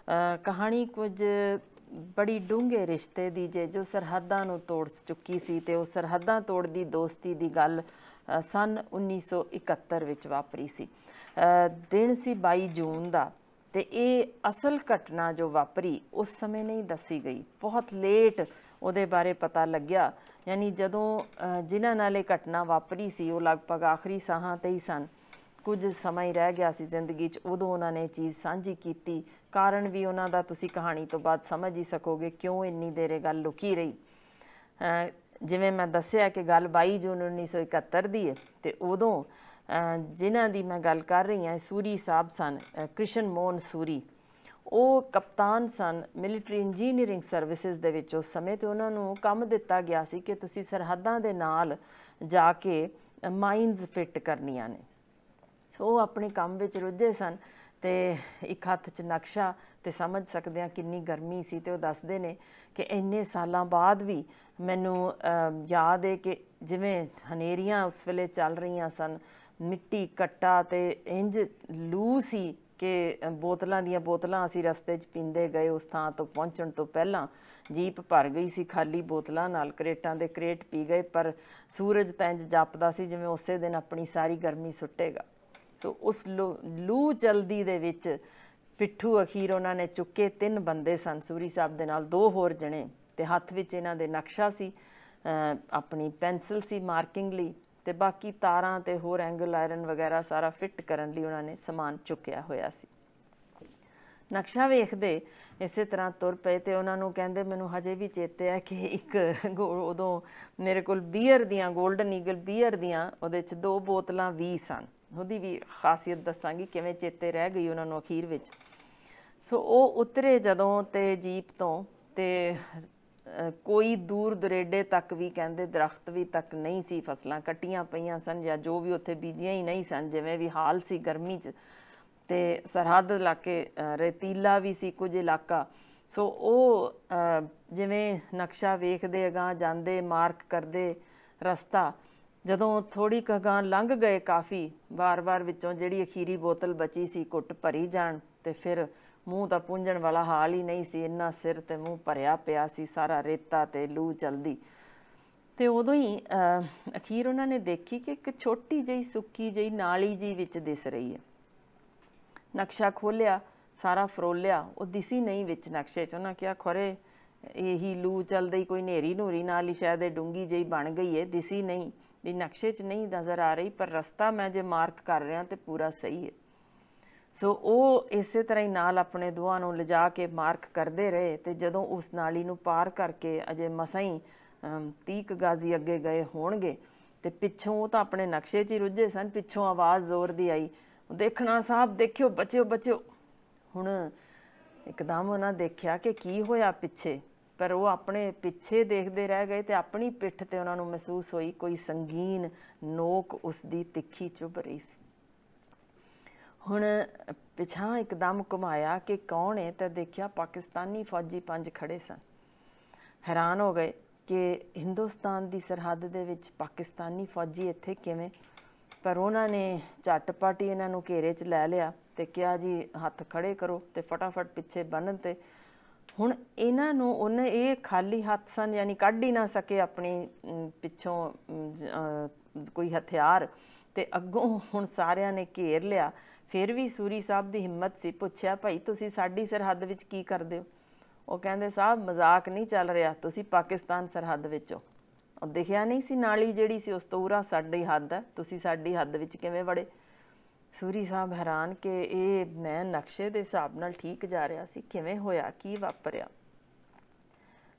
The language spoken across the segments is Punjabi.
कहानी कुछ बड़ी डूंघे रिश्ते दी जे जो सरहदां नूं तोड़ चुकी सी ते उह सरहदां तोड़दी दोस्ती दी गल सन 1971 विच वापरी सी। दिन सी 22 जून दा ते ਇਹ ਅਸਲ ਘਟਨਾ जो वापरी उस समय नहीं दसी गई, बहुत लेट ਉਹਦੇ ਬਾਰੇ ਪਤਾ ਲੱਗਿਆ। यानी ਜਦੋਂ ਜਿਨ੍ਹਾਂ ਨਾਲ ਇਹ ਘਟਨਾ ਵਾਪਰੀ ਸੀ ਉਹ ਲਗਭਗ ਆਖਰੀ ਸਾਹਾਂ ਤੇ ਹੀ ਸਨ, ਕੁਝ ਸਮਾਂ ਹੀ ਰਹਿ ਗਿਆ ਸੀ ਜ਼ਿੰਦਗੀ 'ਚ, ਉਦੋਂ ਉਹਨਾਂ ਨੇ ਇਹ ਚੀਜ਼ ਸਾਂਝੀ ਕੀਤੀ। ਕਾਰਨ ਵੀ ਉਹਨਾਂ ਦਾ ਤੁਸੀਂ ਕਹਾਣੀ ਤੋਂ ਬਾਅਦ ਸਮਝ ਹੀ ਸਕੋਗੇ ਕਿਉਂ ਇੰਨੀ ਦੇਰ ਇਹ ਗੱਲ ਲੁਕੀ ਰਹੀ। ਜਿਵੇਂ ਮੈਂ ਦੱਸਿਆ ਕਿ ਗੱਲ 22 ਜੂਨ 1971 ਦੀ ਹੈ ਅਤੇ ਉਦੋਂ ਜਿਨ੍ਹਾਂ ਦੀ ਮੈਂ ਗੱਲ ਕਰ ਰਹੀ ਹਾਂ ਸੂਰੀ ਸਾਹਿਬ ਸਨ, ਕ੍ਰਿਸ਼ਨ ਮੋਹਨ ਸੂਰੀ। ਉਹ ਕਪਤਾਨ ਸਨ ਮਿਲਟਰੀ ਇੰਜੀਨੀਅਰਿੰਗ ਸਰਵਿਸਿਜ਼ ਦੇ ਵਿੱਚ ਉਸ ਸਮੇਂ, ਅਤੇ ਉਹਨਾਂ ਨੂੰ ਕੰਮ ਦਿੱਤਾ ਗਿਆ ਸੀ ਕਿ ਤੁਸੀਂ ਸਰਹੱਦਾਂ ਦੇ ਨਾਲ ਜਾ ਕੇ ਮਾਈਨਸ ਫਿੱਟ ਕਰਨੀਆਂ ਨੇ। ਸੋ ਉਹ ਆਪਣੇ ਕੰਮ ਵਿੱਚ ਰੁੱਝੇ ਸਨ ਅਤੇ ਇੱਕ ਹੱਥ 'ਚ ਨਕਸ਼ਾ, ਅਤੇ ਸਮਝ ਸਕਦੇ ਹਾਂ ਕਿੰਨੀ ਗਰਮੀ ਸੀ। ਅਤੇ ਉਹ ਦੱਸਦੇ ਨੇ ਕਿ ਇੰਨੇ ਸਾਲਾਂ ਬਾਅਦ ਵੀ ਮੈਨੂੰ ਯਾਦ ਹੈ ਕਿ ਜਿਵੇਂ ਹਨੇਰੀਆਂ ਉਸ ਵੇਲੇ ਚੱਲ ਰਹੀਆਂ ਸਨ, ਮਿੱਟੀ ਕੱਟਾ ਅਤੇ ਇੰਝ ਲੂ ਸੀ ਕਿ ਬੋਤਲਾਂ ਦੀਆਂ ਬੋਤਲਾਂ ਅਸੀਂ ਰਸਤੇ 'ਚ ਪੀਂਦੇ ਗਏ। ਉਸ ਥਾਂ ਤੋਂ ਪਹੁੰਚਣ ਤੋਂ ਪਹਿਲਾਂ ਜੀਪ ਭਰ ਗਈ ਸੀ ਖਾਲੀ ਬੋਤਲਾਂ ਨਾਲ, ਕਰੇਟਾਂ ਦੇ ਕਰੇਟ ਪੀ ਗਏ, ਪਰ ਸੂਰਜ ਤਾਂ ਇੰਝ ਜਾਪਦਾ ਸੀ ਜਿਵੇਂ ਉਸੇ ਦਿਨ ਆਪਣੀ ਸਾਰੀ ਗਰਮੀ ਸੁੱਟੇਗਾ। ਸੋ ਉਸ ਲੂ ਚਲਦੀ ਦੇ ਵਿੱਚ ਪਿੱਠੂ ਅਖੀਰ ਉਹਨਾਂ ਨੇ ਚੁੱਕੇ। 3 ਬੰਦੇ ਸਨ ਸੂਰੀ ਸਾਹਿਬ ਦੇ ਨਾਲ, 2 ਹੋਰ ਜਣੇ, ਅਤੇ ਹੱਥ ਵਿੱਚ ਇਹਨਾਂ ਦੇ ਨਕਸ਼ਾ ਸੀ, ਆਪਣੀ ਪੈਨਸਿਲ ਸੀ ਮਾਰਕਿੰਗ ਲਈ, ਅਤੇ ਬਾਕੀ ਤਾਰਾਂ ਅਤੇ ਹੋਰ ਐਂਗਲ ਆਇਰਨ ਵਗੈਰਾ ਸਾਰਾ ਫਿੱਟ ਕਰਨ ਲਈ ਉਹਨਾਂ ਨੇ ਸਮਾਨ ਚੁੱਕਿਆ ਹੋਇਆ ਸੀ। ਨਕਸ਼ਾ ਵੇਖਦੇ ਇਸੇ ਤਰ੍ਹਾਂ ਤੁਰ ਪਏ ਅਤੇ ਉਹਨਾਂ ਨੂੰ ਕਹਿੰਦੇ, ਮੈਨੂੰ ਹਜੇ ਵੀ ਚੇਤੇ ਹੈ ਕਿ ਇੱਕ ਉਦੋਂ ਮੇਰੇ ਕੋਲ ਬੀਅਰ ਦੀਆਂ, ਗੋਲਡਨ ਈਗਲ ਬੀਅਰ ਦੀਆਂ, ਉਹਦੇ 'ਚ 2 ਬੋਤਲਾਂ ਵੀ ਸਨ। ਉਹਦੀ ਵੀ ਖਾਸੀਅਤ ਦੱਸਾਂਗੀ ਕਿਵੇਂ ਚੇਤੇ ਰਹਿ ਗਈ ਉਹਨਾਂ ਨੂੰ ਅਖੀਰ ਵਿੱਚ। ਸੋ ਉਹ ਉਤਰੇ ਜਦੋਂ ਅਤੇ ਜੀਪ ਤੋਂ, ਅਤੇ ਕੋਈ ਦੂਰ ਦੁਰੇਡੇ ਤੱਕ ਵੀ ਕਹਿੰਦੇ ਦਰਖਤ ਵੀ ਤੱਕ ਨਹੀਂ ਸੀ, ਫਸਲਾਂ ਕੱਟੀਆਂ ਪਈਆਂ ਸਨ ਜਾਂ ਜੋ ਵੀ ਉੱਥੇ ਬੀਜੀਆਂ ਹੀ ਨਹੀਂ ਸਨ, ਜਿਵੇਂ ਵੀ ਹਾਲ ਸੀ ਗਰਮੀ 'ਚ। ਅਤੇ ਸਰਹੱਦ ਇਲਾਕੇ ਰੇਤੀਲਾ ਵੀ ਸੀ ਕੁਝ ਇਲਾਕਾ। ਸੋ ਉਹ ਜਿਵੇਂ ਨਕਸ਼ਾ ਵੇਖਦੇ ਅਗਾਂਹ ਜਾਂਦੇ, ਮਾਰਕ ਕਰਦੇ ਰਸਤਾ, ਜਦੋਂ ਥੋੜ੍ਹੀ ਕੁ ਅਗਾਂਹ ਲੰਘ ਗਏ ਕਾਫੀ, ਵਾਰ-ਵਾਰ ਵਿੱਚੋਂ ਜਿਹੜੀ ਅਖੀਰੀ ਬੋਤਲ ਬਚੀ ਸੀ ਘੁੱਟ ਭਰੀ ਜਾਣ, ਅਤੇ ਫਿਰ ਮੂੰਹ ਤਾਂ ਪੂੰਝਣ ਵਾਲਾ ਹਾਲ ਹੀ ਨਹੀਂ ਸੀ, ਇੰਨਾ ਸਿਰ ਅਤੇ ਮੂੰਹ ਭਰਿਆ ਪਿਆ ਸੀ ਸਾਰਾ ਰੇਤਾ ਅਤੇ ਲੂ ਚਲਦੀ। ਅਤੇ ਉਦੋਂ ਹੀ ਅਖੀਰ ਉਹਨਾਂ ਨੇ ਦੇਖੀ ਕਿ ਇੱਕ ਛੋਟੀ ਜਿਹੀ ਸੁੱਕੀ ਜਿਹੀ ਨਾਲੀ ਜਿਹੀ ਵਿੱਚ ਦਿਸ ਰਹੀ ਹੈ। ਨਕਸ਼ਾ ਖੋਲ੍ਹਿਆ, ਸਾਰਾ ਫਰੋਲਿਆ, ਉਹ ਦਿਸੀ ਨਹੀਂ ਵਿੱਚ ਨਕਸ਼ੇ 'ਚ। ਉਹਨਾਂ ਕਿਹਾ ਖਰੇ ਇਹੀ ਲੂ ਚੱਲਦੀ ਕੋਈ ਹਨੇਰੀ ਨੂਰੀ ਨਾਲ ਹੀ ਸ਼ਾਇਦ ਇਹ ਡੂੰਘੀ ਜਿਹੀ ਬਣ ਗਈ ਹੈ, ਦਿਸੀ ਨਹੀਂ ਵੀ ਨਕਸ਼ੇ 'ਚ ਨਹੀਂ ਨਜ਼ਰ ਆ ਰਹੀ, ਪਰ ਰਸਤਾ ਮੈਂ ਜੇ ਮਾਰਕ ਕਰ ਰਿਹਾ ਤਾਂ ਪੂਰਾ ਸਹੀ ਹੈ। ਸੋ ਉਹ ਇਸੇ ਤਰ੍ਹਾਂ ਹੀ ਨਾਲ ਆਪਣੇ ਦੋਹਾਂ ਨੂੰ ਲਿਜਾ ਕੇ ਮਾਰਕ ਕਰਦੇ ਰਹੇ, ਅਤੇ ਜਦੋਂ ਉਸ ਨਾਲੀ ਨੂੰ ਪਾਰ ਕਰਕੇ ਅਜੇ ਮਸਾਂ ਹੀ 30 ਕੁ ਗਜ਼ ਅੱਗੇ ਗਏ ਹੋਣਗੇ, ਅਤੇ ਪਿੱਛੋਂ ਉਹ ਤਾਂ ਆਪਣੇ ਨਕਸ਼ੇ 'ਚ ਹੀ ਰੁੱਝੇ ਸਨ, ਪਿੱਛੋਂ ਆਵਾਜ਼ ਜ਼ੋਰ ਦੀ ਆਈ, ਦੇਖਣਾ ਸਾਹਿਬ ਦੇਖਿਓ, ਬਚਿਓ ਬਚਿਓ। ਹੁਣ ਇੱਕਦਮ ਉਹਨਾਂ ਦੇਖਿਆ ਕਿ ਕੀ ਹੋਇਆ ਪਿੱਛੇ, ਪਰ ਉਹ ਆਪਣੇ ਪਿੱਛੇ ਦੇਖਦੇ ਰਹਿ ਗਏ ਅਤੇ ਆਪਣੀ ਪਿੱਠ 'ਤੇ ਉਹਨਾਂ ਨੂੰ ਮਹਿਸੂਸ ਹੋਈ ਕੋਈ ਸੰਗੀਨ ਨੋਕ ਉਸਦੀ ਤਿੱਖੀ ਚੁੱਭ ਰਹੀ ਸੀ। ਹੁਣ ਪਿਛਾਂ ਇੱਕਦਮ ਘੁਮਾਇਆ ਕਿ ਕੌਣ ਹੈ, ਤਾਂ ਦੇਖਿਆ ਪਾਕਿਸਤਾਨੀ ਫੌਜੀ 5 ਖੜ੍ਹੇ ਸਨ। ਹੈਰਾਨ ਹੋ ਗਏ ਕਿ ਹਿੰਦੁਸਤਾਨ ਦੀ ਸਰਹੱਦ ਦੇ ਵਿੱਚ ਪਾਕਿਸਤਾਨੀ ਫੌਜੀ ਇੱਥੇ ਕਿਵੇਂ, ਪਰ ਉਹਨਾਂ ਨੇ ਝੱਟ-ਪੱਟ ਹੀ ਇਹਨਾਂ ਨੂੰ ਘੇਰੇ 'ਚ ਲੈ ਲਿਆ ਅਤੇ ਕਿਹਾ ਜੀ ਹੱਥ ਖੜ੍ਹੇ ਕਰੋ, ਅਤੇ ਫਟਾਫਟ ਪਿੱਛੇ ਬੰਨ੍ਹਣ। ਅਤੇ ਹੁਣ ਇਹਨਾਂ ਨੂੰ ਉਹਨੇ ਇਹ ਖਾਲੀ ਹੱਥ ਸਨ, ਯਾਨੀ ਕੱਢ ਹੀ ਨਾ ਸਕੇ ਆਪਣੀ ਪਿੱਛੋਂ ਕੋਈ ਹਥਿਆਰ, ਅਤੇ ਅੱਗੋਂ ਹੁਣ ਸਾਰਿਆਂ ਨੇ ਘੇਰ ਲਿਆ। ਫਿਰ ਵੀ ਸੂਰੀ ਸਾਹਿਬ ਦੀ ਹਿੰਮਤ ਸੀ, ਪੁੱਛਿਆ ਭਾਈ ਤੁਸੀਂ ਸਾਡੀ ਸਰਹੱਦ ਵਿੱਚ ਕੀ ਕਰਦੇ ਹੋ? ਉਹ ਕਹਿੰਦੇ ਸਾਹਿਬ ਮਜ਼ਾਕ ਨਹੀਂ ਚੱਲ ਰਿਹਾ, ਤੁਸੀਂ ਪਾਕਿਸਤਾਨ ਸਰਹੱਦ ਵਿੱਚ ਹੋ। ਉਹ ਦਿਖਿਆ ਨਹੀਂ ਸੀ ਨਾਲੀ ਜਿਹੜੀ ਸੀ ਉਸ ਤੋਂ ਉਰਾ ਸਾਡੀ ਹੱਦ ਹੈ, ਤੁਸੀਂ ਸਾਡੀ ਹੱਦ ਵਿੱਚ ਕਿਵੇਂ ਵੜੇ? ਸੂਰੀ ਸਾਹਿਬ ਹੈਰਾਨ ਕਿ ਇਹ ਮੈਂ ਨਕਸ਼ੇ ਦੇ ਹਿਸਾਬ ਨਾਲ ਠੀਕ ਜਾ ਰਿਹਾ ਸੀ, ਕਿਵੇਂ ਹੋਇਆ, ਕੀ ਵਾਪਰਿਆ?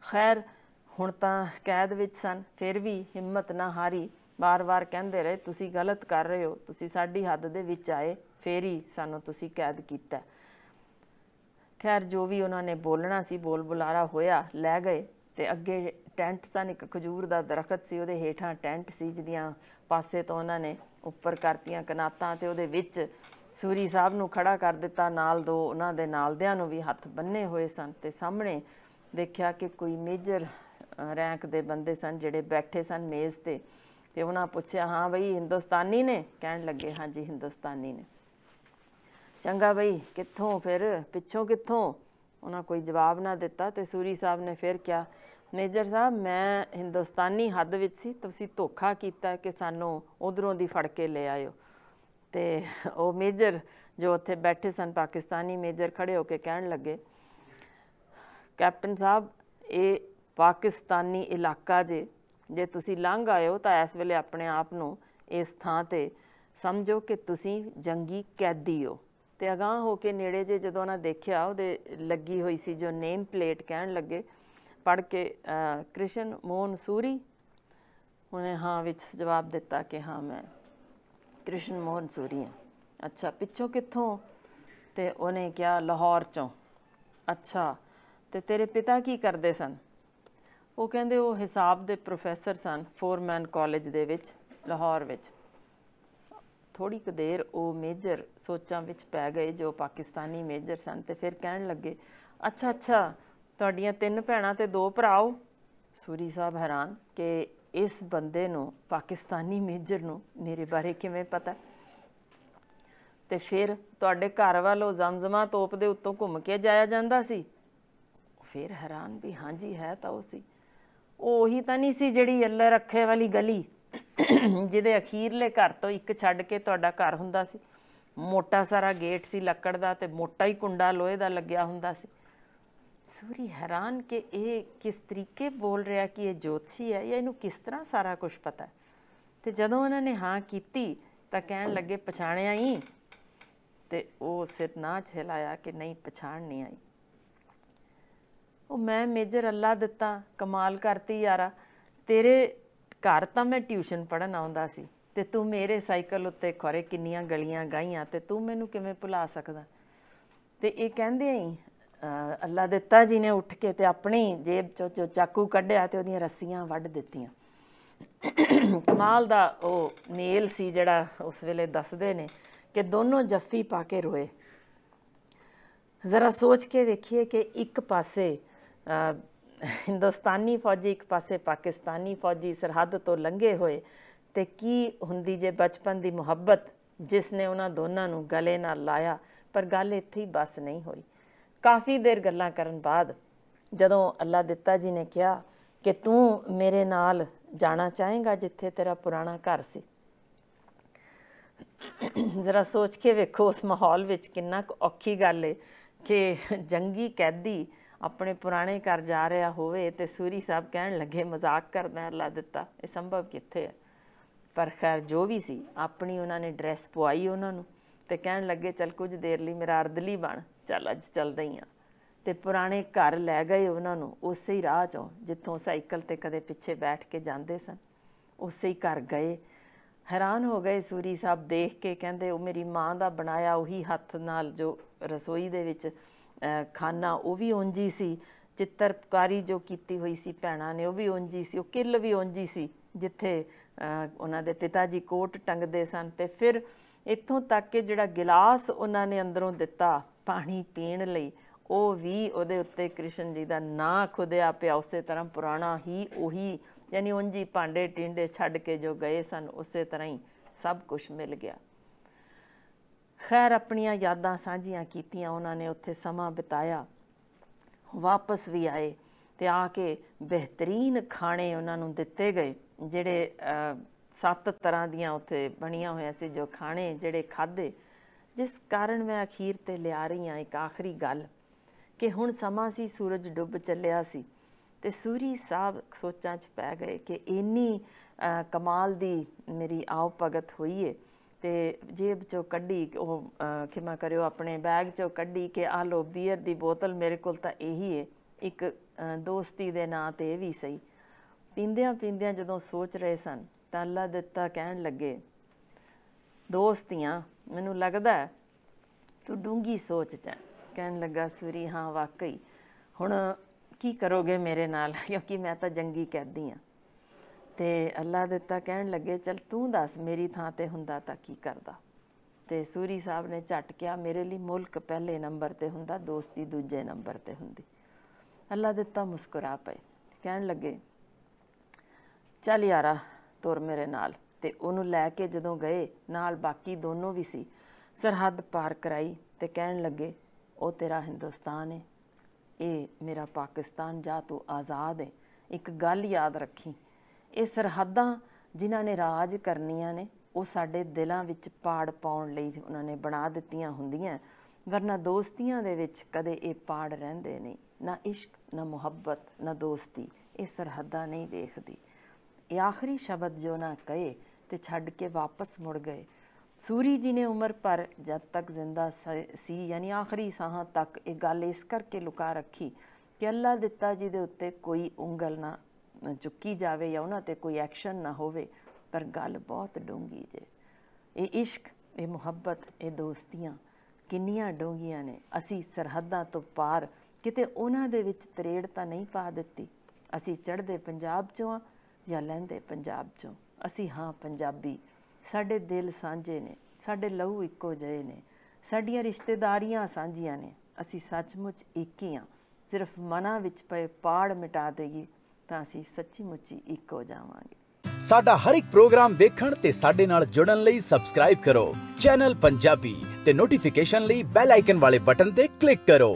ਖੈਰ ਹੁਣ ਤਾਂ ਕੈਦ ਵਿੱਚ ਸਨ, ਫਿਰ ਵੀ ਹਿੰਮਤ ਨਾ ਹਾਰੀ, ਵਾਰ-ਵਾਰ ਕਹਿੰਦੇ ਰਹੇ ਤੁਸੀਂ ਗਲਤ ਕਰ ਰਹੇ ਹੋ, ਤੁਸੀਂ ਸਾਡੀ ਹੱਦ ਦੇ ਵਿੱਚ ਆਏ, ਫਿਰ ਹੀ ਸਾਨੂੰ ਤੁਸੀਂ ਕੈਦ ਕੀਤਾ। ਖੈਰ ਜੋ ਵੀ ਉਹਨਾਂ ਨੇ ਬੋਲਣਾ ਸੀ ਬੋਲ ਬੁਲਾਰਾ ਹੋਇਆ, ਲੈ ਗਏ। ਅਤੇ ਅੱਗੇ ਟੈਂਟ ਸਨ, ਇੱਕ ਖਜੂਰ ਦਾ ਦਰਖਤ ਸੀ, ਉਹਦੇ ਹੇਠਾਂ ਟੈਂਟ ਸੀ ਜਿਹਦੀਆਂ ਪਾਸੇ ਤੋਂ ਉਹਨਾਂ ਨੇ ਉੱਪਰ ਕਰਤੀਆਂ ਕਨਾਤਾਂ, ਅਤੇ ਉਹਦੇ ਵਿੱਚ ਸੂਰੀ ਸਾਹਿਬ ਨੂੰ ਖੜ੍ਹਾ ਕਰ ਦਿੱਤਾ, ਨਾਲ 2 ਉਹਨਾਂ ਦੇ ਨਾਲਦਿਆਂ ਨੂੰ ਵੀ ਹੱਥ ਬੰਨੇ ਹੋਏ ਸਨ। ਅਤੇ ਸਾਹਮਣੇ ਦੇਖਿਆ ਕਿ ਕੋਈ ਮੇਜਰ ਰੈਂਕ ਦੇ ਬੰਦੇ ਸਨ ਜਿਹੜੇ ਬੈਠੇ ਸਨ ਮੇਜ਼ 'ਤੇ, ਅਤੇ ਉਹਨਾਂ ਪੁੱਛਿਆ ਹਾਂ ਬਈ ਹਿੰਦੁਸਤਾਨੀ ਨੇ? ਕਹਿਣ ਲੱਗੇ ਹਾਂਜੀ ਹਿੰਦੁਸਤਾਨੀ ਨੇ। ਚੰਗਾ ਬਈ ਕਿੱਥੋਂ ਫਿਰ, ਪਿੱਛੋਂ ਕਿੱਥੋਂ? ਉਹਨਾਂ ਕੋਈ ਜਵਾਬ ਨਾ ਦਿੱਤਾ ਤੇ ਸੂਰੀ ਸਾਹਿਬ ਨੇ ਫਿਰ ਕਿਹਾ, ਮੇਜਰ ਸਾਹਿਬ ਮੈਂ ਹਿੰਦੁਸਤਾਨੀ ਹੱਦ ਵਿੱਚ ਸੀ, ਤੁਸੀਂ ਧੋਖਾ ਕੀਤਾ ਕਿ ਸਾਨੂੰ ਉਧਰੋਂ ਦੀ ਫੜ ਕੇ ਲੈ ਆਇਓ। ਤੇ ਉਹ ਮੇਜਰ ਜੋ ਉੱਥੇ ਬੈਠੇ ਸਨ ਪਾਕਿਸਤਾਨੀ ਮੇਜਰ ਖੜੇ ਹੋ ਕੇ ਕਹਿਣ ਲੱਗੇ, ਕੈਪਟਨ ਸਾਹਿਬ ਇਹ ਪਾਕਿਸਤਾਨੀ ਇਲਾਕਾ ਜੇ ਤੁਸੀਂ ਲੰਘ ਆਏ ਹੋ ਤਾਂ ਇਸ ਵੇਲੇ ਆਪਣੇ ਆਪ ਨੂੰ ਇਸ ਥਾਂ ਤੇ ਸਮਝੋ ਕਿ ਤੁਸੀਂ ਜੰਗੀ ਕੈਦੀ ਹੋ। ਤੇ ਅਗਾਂਹ ਹੋ ਕੇ ਨੇੜੇ ਜੇ ਜਦੋਂ ਉਹਨਾਂ ਦੇਖਿਆ ਉਹਦੇ ਲੱਗੀ ਹੋਈ ਸੀ ਜੋ ਨੇਮ ਪਲੇਟ, ਕਹਿਣ ਲੱਗੇ ਪੜ੍ਹ ਕੇ, ਕ੍ਰਿਸ਼ਨ ਮੋਹਨ ਸੂਰੀ। ਉਹਨੇ ਹਾਂ ਵਿੱਚ ਜਵਾਬ ਦਿੱਤਾ ਕਿ ਹਾਂ ਮੈਂ ਕ੍ਰਿਸ਼ਨ ਮੋਹਨ ਸੂਰੀ ਹਾਂ। ਅੱਛਾ, ਪਿੱਛੋਂ ਕਿੱਥੋਂ? ਤੇ ਉਹਨੇ ਕਿਹਾ ਲਾਹੌਰ ਚੋਂ। ਅੱਛਾ, ਤੇ ਤੇਰੇ ਪਿਤਾ ਕੀ ਕਰਦੇ ਸਨ? ਉਹ ਕਹਿੰਦੇ ਉਹ ਹਿਸਾਬ ਦੇ ਪ੍ਰੋਫੈਸਰ ਸਨ ਫੋਰਮੈਨ ਕਾਲਜ ਦੇ ਵਿੱਚ ਲਾਹੌਰ ਵਿੱਚ। ਥੋੜ੍ਹੀ ਕੁ ਦੇਰ ਉਹ ਮੇਜਰ ਸੋਚਾਂ ਵਿੱਚ ਪੈ ਗਏ ਜੋ ਪਾਕਿਸਤਾਨੀ ਮੇਜਰ ਸਨ, ਤੇ ਫਿਰ ਕਹਿਣ ਲੱਗੇ, ਅੱਛਾ ਅੱਛਾ, ਤੁਹਾਡੀਆਂ 3 ਭੈਣਾਂ ਤੇ 2 ਭਰਾ ਹੋ। ਸੂਰੀ ਸਾਹਿਬ ਹੈਰਾਨ ਕਿ ਇਸ ਬੰਦੇ ਨੂੰ, ਪਾਕਿਸਤਾਨੀ ਮੇਜਰ ਨੂੰ, ਮੇਰੇ ਬਾਰੇ ਕਿਵੇਂ ਪਤਾ। ਤੇ ਫਿਰ ਤੁਹਾਡੇ ਘਰ ਵੱਲ ਉਹ ਜ਼ਮਜ਼ਮਾ ਤੋਪ ਦੇ ਉੱਤੋਂ ਘੁੰਮ ਕੇ ਜਾਇਆ ਜਾਂਦਾ ਸੀ? ਫਿਰ ਹੈਰਾਨ ਵੀ ਹਾਂਜੀ ਹੈ ਤਾਂ ਉਹ ਸੀ। ਉਹ ਉਹੀ ਤਾਂ ਨਹੀਂ ਸੀ ਜਿਹੜੀ ਅੱਲਾ ਰੱਖੇ ਵਾਲੀ ਗਲੀ ਜਿਹਦੇ ਅਖੀਰਲੇ ਘਰ ਤੋਂ ਇੱਕ ਛੱਡ ਕੇ ਤੁਹਾਡਾ ਘਰ ਹੁੰਦਾ ਸੀ? ਮੋਟਾ ਸਾਰਾ ਗੇਟ ਸੀ ਲੱਕੜ ਦਾ ਤੇ ਮੋਟਾ ਹੀ ਕੁੰਡਾ ਲੋਹੇ ਦਾ ਲੱਗਿਆ ਹੁੰਦਾ ਸੀ। ਸੂਰੀ ਹੈਰਾਨ ਕਿ ਇਹ ਕਿਸ ਤਰੀਕੇ ਬੋਲ ਰਿਹਾ ਕਿ ਇਹ ਜੋਤਸ਼ੀ ਹੈ ਜਾਂ ਇਹਨੂੰ ਕਿਸ ਤਰ੍ਹਾਂ ਸਾਰਾ ਕੁਝ ਪਤਾ। ਤੇ ਜਦੋਂ ਉਹਨਾਂ ਨੇ ਹਾਂ ਕੀਤੀ ਤਾਂ ਕਹਿਣ ਲੱਗੇ, ਪਛਾਣਿਆ ਹੀ? ਤੇ ਉਹ ਸਿਰ ਨਾ ਹਿਲਾਇਆ ਕਿ ਨਹੀਂ ਪਛਾਣ ਨਹੀਂ ਆਈ। ਉਹ ਮੈਂ ਮੇਜਰ ਅੱਲਾ ਦਿੱਤਾ, ਕਮਾਲ ਕਰਤੀ ਯਾਰਾ, ਤੇਰੇ ਘਰ ਤਾਂ ਮੈਂ ਟਿਊਸ਼ਨ ਪੜ੍ਹਨ ਆਉਂਦਾ ਸੀ ਤੇ ਤੂੰ ਮੇਰੇ ਸਾਈਕਲ ਉੱਤੇ ਖੌਰੇ ਕਿੰਨੀਆਂ ਗਲੀਆਂ ਗਾਈਆਂ ਤੇ ਤੂੰ ਮੈਨੂੰ ਕਿਵੇਂ ਭੁਲਾ ਸਕਦਾ। ਤੇ ਇਹ ਕਹਿੰਦੇ ਹੀ ਅੱਲਾ ਦਿੱਤਾ ਜੀ ਨੇ ਉੱਠ ਕੇ ਤੇ ਆਪਣੀ ਜੇਬ ਚੋਂ ਚਾਕੂ ਕੱਢਿਆ ਤੇ ਉਹਦੀਆਂ ਰੱਸੀਆਂ ਵੱਢ ਦਿੱਤੀਆਂ। ਕਮਾਲ ਦਾ ਉਹ ਮੇਲ ਸੀ ਜਿਹੜਾ ਉਸ ਵੇਲੇ ਦੱਸਦੇ ਨੇ ਕਿ ਦੋਨੋਂ ਜੱਫੀ ਪਾ ਕੇ ਰੋਏ। ਜ਼ਰਾ ਸੋਚ ਕੇ ਵੇਖੀਏ ਕਿ ਇੱਕ ਪਾਸੇ ਹਿੰਦੁਸਤਾਨੀ ਫੌਜੀ, ਇੱਕ ਪਾਸੇ ਪਾਕਿਸਤਾਨੀ ਫੌਜੀ ਸਰਹੱਦ ਤੋਂ ਲੰਘੇ ਹੋਏ, ਤੇ ਕੀ ਹੁੰਦੀ ਜੇ ਬਚਪਨ ਦੀ ਮੁਹੱਬਤ ਜਿਸ ਨੇ ਉਹਨਾਂ ਦੋਨਾਂ ਨੂੰ ਗਲੇ ਨਾਲ ਲਾਇਆ। ਪਰ ਗੱਲ ਇੱਥੇ ਹੀ ਬਸ ਨਹੀਂ ਹੋਈ। ਕਾਫੀ ਦੇਰ ਗੱਲਾਂ ਕਰਨ ਬਾਅਦ ਜਦੋਂ ਅੱਲਾ ਦਿੱਤਾ ਜੀ ਨੇ ਕਿਹਾ ਕਿ ਤੂੰ ਮੇਰੇ ਨਾਲ ਜਾਣਾ ਚਾਹੇਂਗਾ ਜਿੱਥੇ ਤੇਰਾ ਪੁਰਾਣਾ ਘਰ ਸੀ। ਜ਼ਰਾ ਸੋਚ ਕੇ ਵੇਖੋ ਉਸ ਮਾਹੌਲ ਵਿੱਚ ਕਿੰਨਾ ਕੁ ਔਖੀ ਗੱਲ ਹੈ ਕਿ ਜੰਗੀ ਕੈਦੀ ਆਪਣੇ ਪੁਰਾਣੇ ਘਰ ਜਾ ਰਿਹਾ ਹੋਵੇ ਤੇ ਸੂਰੀ ਸਾਹਿਬ ਕਹਿਣ ਲੱਗੇ ਮਜ਼ਾਕ ਕਰਦਾ ਅੱਲਾ ਦਿੱਤਾ, ਇਹ ਸੰਭਵ ਕਿੱਥੇ ਹੈ। ਪਰ ਖੈਰ ਜੋ ਵੀ ਸੀ, ਆਪਣੀ ਉਹਨਾਂ ਨੇ ਡਰੈਸ ਪਵਾਈ ਉਹਨਾਂ ਨੂੰ ਤੇ ਕਹਿਣ ਲੱਗੇ ਚੱਲ ਕੁਝ ਦੇਰ ਲਈ ਮੇਰਾ ਅਰਦਲੀ ਬਣ, ਚੱਲ ਅੱਜ ਚੱਲਦੇ ਹੀ ਆ। ਤੇ ਪੁਰਾਣੇ ਘਰ ਲੈ ਗਏ ਉਹਨਾਂ ਨੂੰ, ਉਸੇ ਹੀ ਰਾਹ ਚੋਂ ਜਿੱਥੋਂ ਸਾਈਕਲ ਤੇ ਕਦੇ ਪਿੱਛੇ ਬੈਠ ਕੇ ਜਾਂਦੇ ਸਨ, ਉਸੇ ਹੀ ਘਰ ਗਏ। ਹੈਰਾਨ ਹੋ ਗਏ ਸੂਰੀ ਸਾਹਿਬ ਦੇਖ ਕੇ, ਕਹਿੰਦੇ ਉਹ ਮੇਰੀ ਮਾਂ ਦਾ ਬਣਾਇਆ ਉਹੀ ਹੱਥ ਨਾਲ ਜੋ ਰਸੋਈ ਦੇ ਵਿੱਚ ਖਾਨਾ ਉਹ ਵੀ ਉਂਝ ਹੀ ਸੀ, ਚਿੱਤਰਕਾਰੀ ਜੋ ਕੀਤੀ ਹੋਈ ਸੀ ਭੈਣਾਂ ਨੇ ਉਹ ਵੀ ਉਂਝ ਹੀ ਸੀ, ਉਹ ਕਿੱਲ ਵੀ ਉਂਝ ਹੀ ਸੀ ਜਿੱਥੇ ਉਹਨਾਂ ਦੇ ਪਿਤਾ ਜੀ ਕੋਟ ਟੰਗਦੇ ਸਨ। ਤੇ ਫਿਰ ਇੱਥੋਂ ਤੱਕ ਕਿ ਜਿਹੜਾ ਗਿਲਾਸ ਉਹਨਾਂ ਨੇ ਅੰਦਰੋਂ ਦਿੱਤਾ ਪਾਣੀ ਪੀਣ ਲਈ, ਉਹ ਵੀ ਉਹਦੇ ਉੱਤੇ ਕ੍ਰਿਸ਼ਨ ਜੀ ਦਾ ਨਾਂ ਖੁਦਿਆ ਪਿਆ, ਉਸੇ ਤਰ੍ਹਾਂ ਪੁਰਾਣਾ ਹੀ ਉਹੀ, ਯਾਨੀ ਉਂਝ ਹੀ ਭਾਂਡੇ ਟਿੰਡੇ ਛੱਡ ਕੇ ਜੋ ਗਏ ਸਨ ਉਸੇ ਤਰ੍ਹਾਂ ਹੀ ਸਭ ਕੁਛ ਮਿਲ ਗਿਆ। ਖੈਰ ਆਪਣੀਆਂ ਯਾਦਾਂ ਸਾਂਝੀਆਂ ਕੀਤੀਆਂ ਉਹਨਾਂ ਨੇ, ਉੱਥੇ ਸਮਾਂ ਬਿਤਾਇਆ, ਵਾਪਸ ਵੀ ਆਏ ਤੇ ਆ ਕੇ ਬਿਹਤਰੀਨ ਖਾਣੇ ਉਹਨਾਂ ਨੂੰ ਦਿੱਤੇ ਗਏ ਜਿਹੜੇ 7 ਤਰ੍ਹਾਂ ਦੀਆਂ ਉੱਥੇ ਬਣੀਆਂ ਹੋਈਆਂ ਸੀ ਜੋ ਖਾਣੇ ਜਿਹੜੇ ਖਾਧੇ। ਜਿਸ ਕਾਰਨ ਮੈਂ ਅਖੀਰ ਤੇ ਲਿਆ ਰਹੀ ਹਾਂ ਇੱਕ ਆਖਰੀ ਗੱਲ ਕਿ ਹੁਣ ਸਮਾਂ ਸੀ, ਸੂਰਜ ਡੁੱਬ ਚੱਲਿਆ ਸੀ ਤੇ ਸੂਰੀ ਸਾਹਿਬ ਸੋਚਾਂ 'ਚ ਪੈ ਗਏ ਕਿ ਇੰਨੀ ਕਮਾਲ ਦੀ ਮੇਰੀ ਆਓ ਭਗਤ ਹੋਈ ਏ। ਤੇ ਜੇਬ 'ਚੋਂ ਕੱਢੀ, ਉਹ ਖਿਮਾ ਕਰਿਓ ਆਪਣੇ ਬੈਗ 'ਚੋਂ ਕੱਢੀ ਕਿ ਆਹ ਲਓ ਬੀਅਰ ਦੀ ਬੋਤਲ, ਮੇਰੇ ਕੋਲ ਤਾਂ ਇਹੀ ਹੈ, ਇੱਕ ਦੋਸਤੀ ਦੇ ਨਾਂ 'ਤੇ ਇਹ ਵੀ ਸਹੀ। ਪੀਂਦਿਆਂ ਪੀਂਦਿਆਂ ਜਦੋਂ ਸੋਚ ਰਹੇ ਸਨ ਤਾਂ ਅੱਲਾ ਦਿੱਤਾ ਕਹਿਣ ਲੱਗੇ, ਦੋਸਤੀਆਂ ਮੈਨੂੰ ਲੱਗਦਾ ਤੂੰ ਡੂੰਘੀ ਸੋਚ 'ਚ। ਕਹਿਣ ਲੱਗਾ ਸੂਰੀ, ਹਾਂ ਵਾਕਈ, ਹੁਣ ਕੀ ਕਰੋਗੇ ਮੇਰੇ ਨਾਲ, ਕਿਉਂਕਿ ਮੈਂ ਤਾਂ ਜੰਗੀ ਕੈਦੀ ਹਾਂ। ਤੇ ਅੱਲਾ ਦਿੱਤਾ ਕਹਿਣ ਲੱਗੇ, ਚੱਲ ਤੂੰ ਦੱਸ ਮੇਰੀ ਥਾਂ ਤੇ ਹੁੰਦਾ ਤਾਂ ਕੀ ਕਰਦਾ। ਤੇ ਸੂਰੀ ਸਾਹਿਬ ਨੇ ਝੱਟ ਕਿਹਾ, ਮੇਰੇ ਲਈ ਮੁਲਕ ਪਹਿਲੇ ਨੰਬਰ ਤੇ ਹੁੰਦਾ, ਦੋਸਤੀ ਦੂਜੇ ਨੰਬਰ ਤੇ ਹੁੰਦੀ। ਅੱਲਾ ਦਿੱਤਾ ਮੁਸਕਰਾ ਪਏ, ਕਹਿਣ ਲੱਗੇ ਚੱਲ ਯਾਰਾ ਤੁਰ ਮੇਰੇ ਨਾਲ। ਤੇ ਉਹਨੂੰ ਲੈ ਕੇ ਜਦੋਂ ਗਏ, ਨਾਲ ਬਾਕੀ ਦੋਨੋਂ ਵੀ ਸੀ, ਸਰਹੱਦ ਪਾਰ ਕਰਾਈ ਤੇ ਕਹਿਣ ਲੱਗੇ ਉਹ ਤੇਰਾ ਹਿੰਦੁਸਤਾਨ ਹੈ, ਇਹ ਮੇਰਾ ਪਾਕਿਸਤਾਨ ਜਾ ਤੂੰ ਆਜ਼ਾਦ ਹੈ। ਇੱਕ ਗੱਲ ਯਾਦ ਰੱਖੀ, ਇਹ ਸਰਹੱਦਾਂ ਜਿਨ੍ਹਾਂ ਨੇ ਰਾਜ ਕਰਨੀਆਂ ਨੇ ਉਹ ਸਾਡੇ ਦਿਲਾਂ ਵਿੱਚ ਪਾੜ ਪਾਉਣ ਲਈ ਉਹਨਾਂ ਨੇ ਬਣਾ ਦਿੱਤੀਆਂ ਹੁੰਦੀਆਂ, ਵਰਨਾ ਦੋਸਤੀਆਂ ਦੇ ਵਿੱਚ ਕਦੇ ਇਹ ਪਾੜ ਰਹਿੰਦੇ ਨਹੀਂ। ਨਾ ਇਸ਼ਕ, ਨਾ ਮੁਹੱਬਤ, ਨਾ ਦੋਸਤੀ ਇਹ ਸਰਹੱਦਾਂ ਨਹੀਂ ਵੇਖਦੀ। ਇਹ ਆਖਰੀ ਸ਼ਬਦ ਜੋ ਨਾ ਕਹੇ ਤੇ ਛੱਡ ਕੇ ਵਾਪਸ ਮੁੜ ਗਏ। ਸੂਰੀ ਜੀ ਨੇ ਉਮਰ ਭਰ ਜਦ ਤੱਕ ਜ਼ਿੰਦਾ ਸੀ, ਯਾਨੀ ਆਖਰੀ ਸਾਹਾਂ ਤੱਕ, ਇਹ ਗੱਲ ਇਸ ਕਰਕੇ ਲੁਕਾ ਰੱਖੀ ਕਿ ਅੱਲਾ ਦਿੱਤਾ ਜੀ ਦੇ ਉੱਤੇ ਕੋਈ ਉਂਗਲ ਨਾ ਚੁੱਕੀ ਜਾਵੇ ਜਾਂ ਉਹਨਾਂ 'ਤੇ ਕੋਈ ਐਕਸ਼ਨ ਨਾ ਹੋਵੇ। ਪਰ ਗੱਲ ਬਹੁਤ ਡੂੰਘੀ ਜੇ। ਇਹ ਇਸ਼ਕ, ਇਹ ਮੁਹੱਬਤ, ਇਹ ਦੋਸਤੀਆਂ ਕਿੰਨੀਆਂ ਡੂੰਘੀਆਂ ਨੇ। ਅਸੀਂ ਸਰਹੱਦਾਂ ਤੋਂ ਪਾਰ ਕਿਤੇ ਉਹਨਾਂ ਦੇ ਵਿੱਚ ਤਰੇੜ ਤਾਂ ਨਹੀਂ ਪਾ ਦਿੱਤੀ। ਅਸੀਂ ਚੜ੍ਹਦੇ ਪੰਜਾਬ 'ਚੋਂ ਹਾਂ ਜਾਂ ਲਹਿੰਦੇ ਪੰਜਾਬ 'ਚੋਂ। ਅਸੀਂ ਹਾਂ ਪੰਜਾਬੀ, ਸਾਡੇ ਦਿਲ ਸਾਂਝੇ ਨੇ, ਸਾਡੇ ਲਹੂ ਇੱਕੋ ਜਿਹੇ ਨੇ, ਸਾਡੀਆਂ ਰਿਸ਼ਤੇਦਾਰੀਆਂ ਸਾਂਝੀਆਂ ਨੇ। ਅਸੀਂ ਸੱਚਮੁੱਚ ਇੱਕ ਹੀ ਹਾਂ। ਸਿਰਫ ਮਨਾਂ ਵਿੱਚ ਪਏ ਪਾੜ ਮਿਟਾ ਦੇਈਏ ਤਾਂ ਅਸੀਂ ਸੱਚੀ ਮੁੱਚੀ ਇੱਕ ਹੋ ਜਾਵਾਂਗੇ। ਸਾਡਾ ਹਰ ਇੱਕ ਪ੍ਰੋਗਰਾਮ ਦੇਖਣ ਤੇ ਸਾਡੇ ਨਾਲ ਜੁੜਨ ਲਈ ਸਬਸਕ੍ਰਾਈਬ ਕਰੋ ਚੈਨਲ ਪੰਜਾਬੀ ਤੇ ਨੋਟੀਫਿਕੇਸ਼ਨ ਲਈ ਬੈਲ ਆਈਕਨ ਵਾਲੇ ਬਟਨ ਤੇ ਕਲਿੱਕ ਕਰੋ।